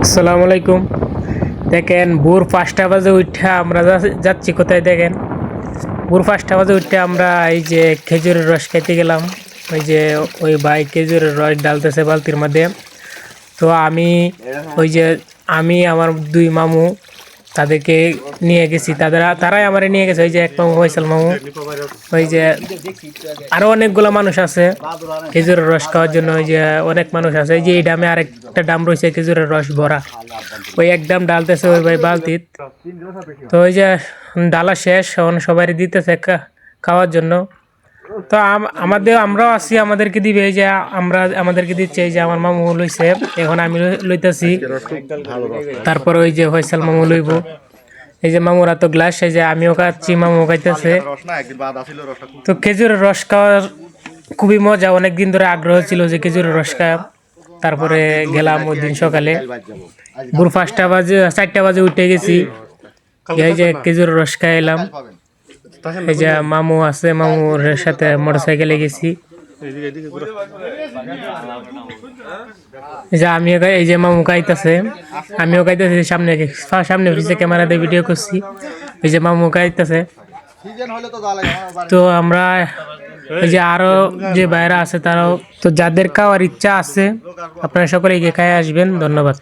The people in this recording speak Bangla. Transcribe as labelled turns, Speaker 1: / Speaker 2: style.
Speaker 1: আসসালামু আলাইকুম। দেখেন ভোর 5টা বাজে উঠা আমরা যাচ্ছি কোথায় দেখেন। ভোর 5টা বাজে উঠে আমরা এই যে খেজুরের রস খাইতে গেলাম। ওই যে ওই ভাই খেজুরের রস ডালতেছে বালতির মধ্যে। তো ওই যে আমি আমার দুই মামু তাদেরকে নিয়ে গেছি, তারাই আমারে নিয়ে গেছে। ওই যে এক মামু ফয়সাল মামু, ওই যে আরো অনেকগুলো মানুষ আছে খেজুরের রস খাওয়ার জন্য। ওই যে অনেক মানুষ আছে, এই যে এই ডামে আরেকটা ডাম রয়েছে খেজুরের রস ভরা, ওই একদম ডালতেছে ওই ভাই বালতিত। তো ওই যে ডালা শেষ, এখন সবাই দিতেছে খাওয়ার জন্য। তো আমরাও আছি, আমাদেরকে দিবে। এই যে আমাদেরকে দিচ্ছে, এই যে আমার মামু লইছে, এখন আমি লইতেছি। তারপর ওই যে ফয়সাল মামু লইব। এই যে মামুরা তো গ্লাস, এই যে আমিও খাচ্ছি, মামু খাইতেছে। তো খেজুরের রস খাওয়ার খুবই মজা, অনেকদিন ধরে আগ্রহ ছিল যে খেজুরের রস খাওয়া। তারপরে গেলাম ওই দিন সকালে ভোর 4টা বাজে উঠে গেছি। এই যে খেজুরের রস খাই এলাম। এই যে মামু আছে, মামুর সাথে মোটরসাইকেলে গেছি। এই যে এই যে মামু খাইতেছে, আমিও খাইতেছি। সামনে সামনে ক্যামেরা দিয়ে ভিডিও করছি। এই যে মামু খাইতেছে। তো আমরা এই যে আরো যে বাইরে আছে তারাও, তো যাদের খাওয়ার ইচ্ছা আছে আপনারা সকলে গিয়ে খাই আসবেন। ধন্যবাদ।